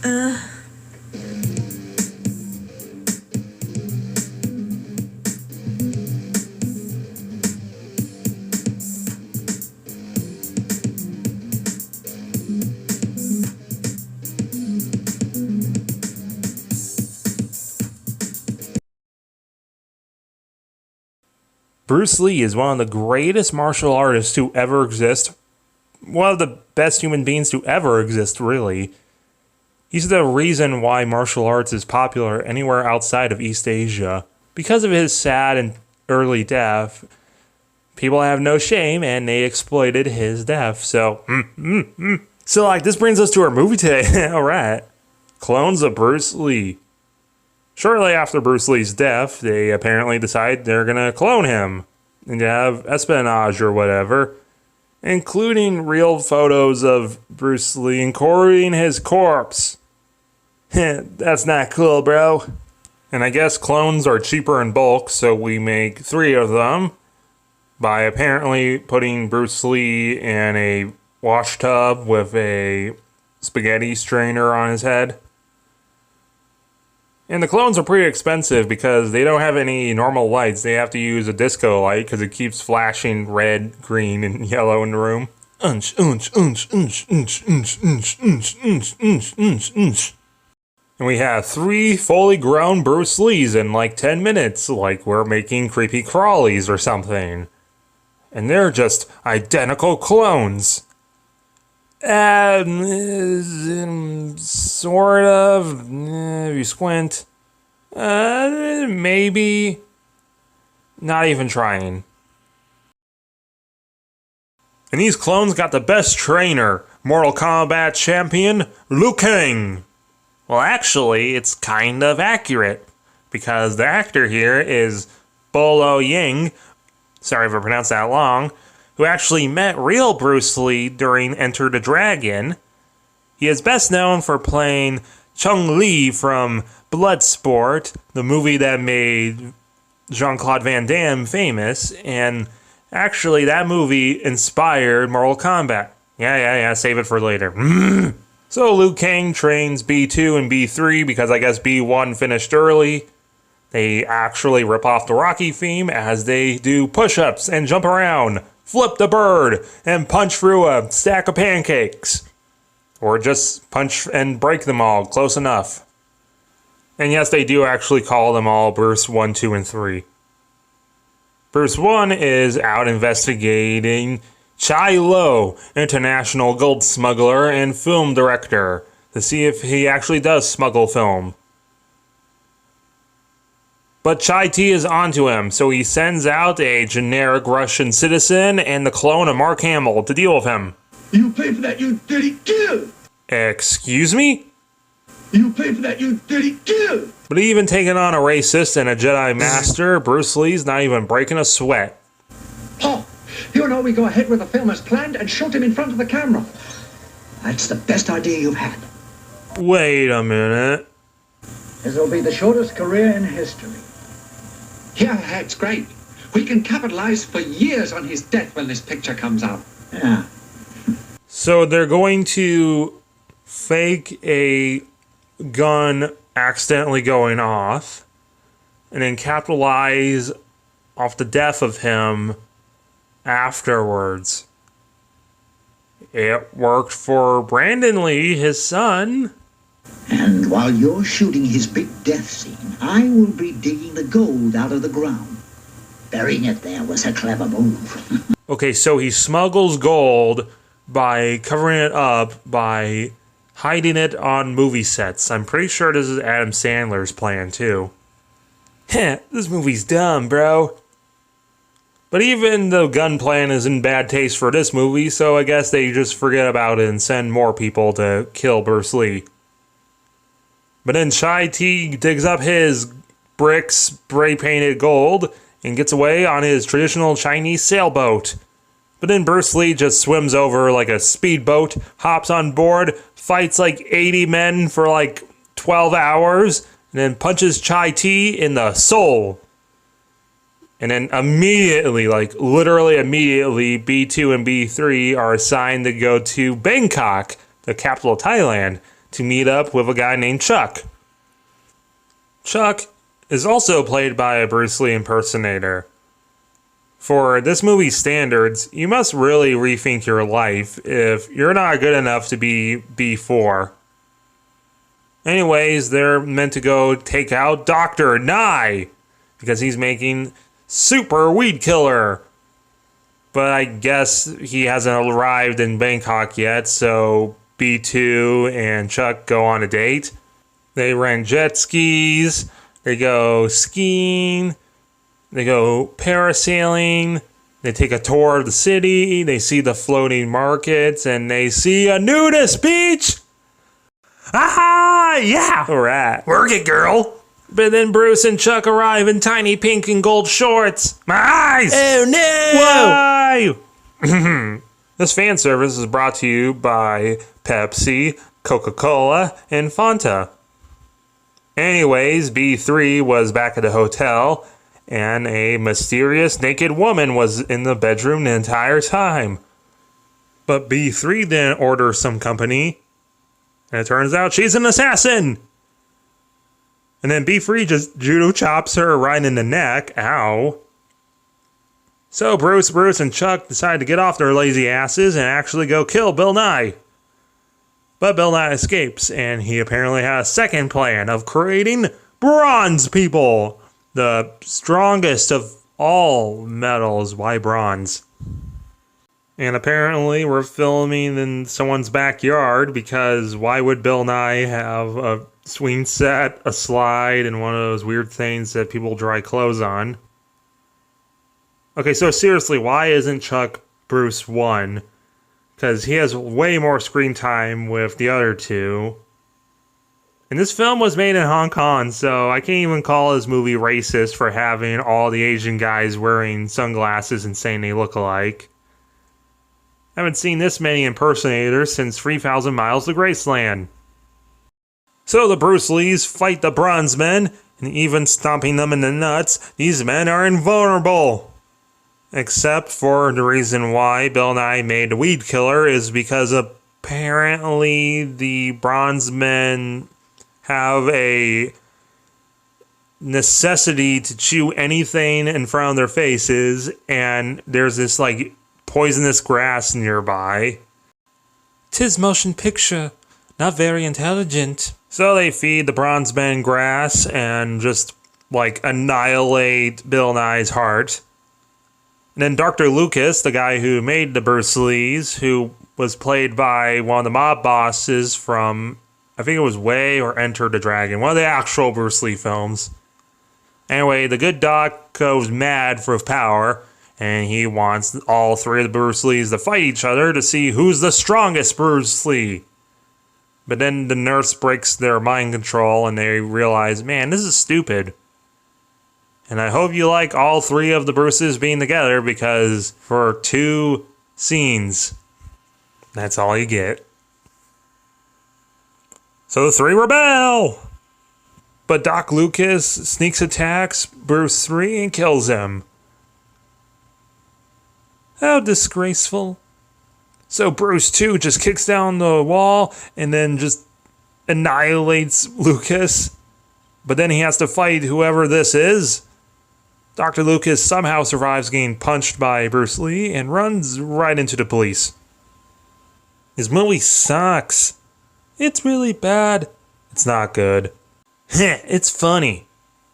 Bruce Lee is one of the greatest martial artists to ever exist. One of the best human beings to ever exist, really. He's the reason why martial arts is popular anywhere outside of East Asia. Because of his sad and early death, people have no shame and they exploited his death. So, this brings us to our movie today. Alright. Clones of Bruce Lee. Shortly after Bruce Lee's death, they apparently decide they're gonna clone him and have espionage or whatever, including real photos of Bruce Lee incorporating his corpse. That's not cool, bro. And I guess clones are cheaper in bulk, so we make 3 of them by apparently putting Bruce Lee in a wash tub with a spaghetti strainer on his head. And the clones are pretty expensive because they don't have any normal lights. They have to use a disco light because it keeps flashing red, green, and yellow in the room. And we have 3 fully grown Bruce Lees in like 10 minutes, like we're making creepy crawlies or something. And they're just identical clones. Sort of, if you squint. Maybe. Not even trying. And these clones got the best trainer, Mortal Kombat champion, Liu Kang. Well, actually, it's kind of accurate, because the actor here is Bolo Ying, sorry if I pronounced that long, who actually met real Bruce Lee during Enter the Dragon. He is best known for playing Chung Li from Bloodsport, the movie that made Jean-Claude Van Damme famous, and actually that movie inspired Mortal Kombat. Yeah, save it for later. So Liu Kang trains B2 and B3 because I guess B1 finished early. They actually rip off the Rocky theme as they do push-ups and jump around, flip the bird, and punch through a stack of pancakes. Or just punch and break them all, close enough. And yes, they do actually call them all Bruce 1, 2, and 3. Bruce 1 is out investigating Chai Lo, international gold smuggler and film director, to see if he actually does smuggle film. But Chai T is onto him, so he sends out a generic Russian citizen and the clone of Mark Hamill to deal with him. You pay for that, you dirty kid! Excuse me? You pay for that, you dirty kid! But even taking on a racist and a Jedi Master, Bruce Lee's not even breaking a sweat. Paul, you know we go ahead with the film as planned and shoot him in front of the camera. That's the best idea you've had. Wait a minute. This will be the shortest career in history. Yeah, it's great. We can capitalize for years on his death when this picture comes out. Yeah. So they're going to fake a gun accidentally going off and then capitalize off the death of him afterwards. It worked for Brandon Lee, his son. And while you're shooting his big death scene, I will be digging the gold out of the ground. Burying it there was a clever move. Okay, so he smuggles gold by covering it up by hiding it on movie sets. I'm pretty sure this is Adam Sandler's plan, too. Heh, this movie's dumb, bro. But even the gun plan is in bad taste for this movie, so I guess they just forget about it and send more people to kill Bruce Lee. But then Chai T digs up his bricks spray-painted gold and gets away on his traditional Chinese sailboat. But then Bruce Lee just swims over like a speedboat, hops on board, fights like 80 men for like 12 hours, and then punches Chai T in the soul. And then immediately, like literally immediately, B2 and B3 are assigned to go to Bangkok, the capital of Thailand, to meet up with a guy named Chuck. Chuck is also played by a Bruce Lee impersonator. For this movie's standards, you must really rethink your life if you're not good enough to be B4. Anyways, they're meant to go take out Dr. Nye because he's making super weed killer. But I guess he hasn't arrived in Bangkok yet, so B2 and Chuck go on a date. They rent jet skis, they go skiing, they go parasailing, they take a tour of the city, they see the floating markets, and they see a nudist beach! Ah, yeah! Alright. Work it, girl! But then Bruce and Chuck arrive in tiny pink and gold shorts. My eyes! Oh no! Whoa! This fan service is brought to you by Pepsi, Coca-Cola, and Fanta. Anyways, B3 was back at the hotel, and a mysterious naked woman was in the bedroom the entire time. But B3 then orders some company, and it turns out she's an assassin! And then B3 just judo chops her right in the neck. Ow. So Bruce, and Chuck decide to get off their lazy asses and actually go kill Bill Nye. But Bill Nye escapes, and he apparently has a second plan of creating bronze people. The strongest of all metals. Why bronze? And apparently we're filming in someone's backyard because why would Bill Nye have a swing set, a slide, and one of those weird things that people dry clothes on? Okay, so seriously, why isn't Chuck Bruce 1? Because he has way more screen time with the other two. And this film was made in Hong Kong, so I can't even call this movie racist for having all the Asian guys wearing sunglasses and saying they look alike. I haven't seen this many impersonators since 3,000 Miles to Graceland. So the Bruce Lees fight the Bronze Men, and even stomping them in the nuts, these men are invulnerable. Except for the reason why Bill Nye made the Weed Killer is because apparently the Bronze Men have a necessity to chew anything in front of their faces, and there's this like poisonous grass nearby. 'Tis motion picture, not very intelligent. So they feed the Bronze Men grass and just like annihilate Bill Nye's heart. And then Dr. Lucas, the guy who made the Bruce Lees, who was played by one of the mob bosses from, I think it was Way or Enter the Dragon, one of the actual Bruce Lee films. Anyway, the good doc goes mad for power, and he wants all three of the Bruce Lees to fight each other to see who's the strongest Bruce Lee. But then the nurse breaks their mind control, and they realize, man, this is stupid. And I hope you like all three of the Bruces being together, because for 2 scenes, that's all you get. So the 3 rebel! But Doc Lucas sneaks attacks Bruce 3 and kills him. How disgraceful. So Bruce 2 just kicks down the wall and then just annihilates Lucas. But then he has to fight whoever this is. Dr. Lucas somehow survives getting punched by Bruce Lee and runs right into the police. This movie sucks. It's really bad. It's not good. It's funny.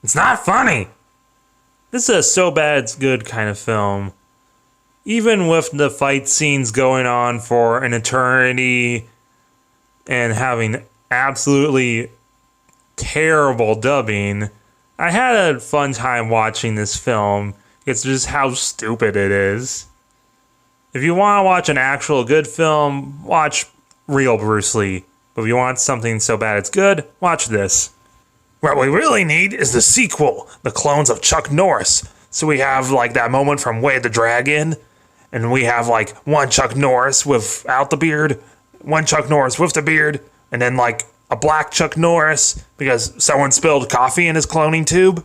It's not funny. This is a so bad it's good kind of film. Even with the fight scenes going on for an eternity and having absolutely terrible dubbing, I had a fun time watching this film. It's just how stupid it is. If you want to watch an actual good film, watch real Bruce Lee. But if you want something so bad it's good, watch this. What we really need is the sequel, The Clones of Chuck Norris. So we have like that moment from Way of the Dragon, and we have like one Chuck Norris without the beard, one Chuck Norris with the beard, and then like a black Chuck Norris because someone spilled coffee in his cloning tube.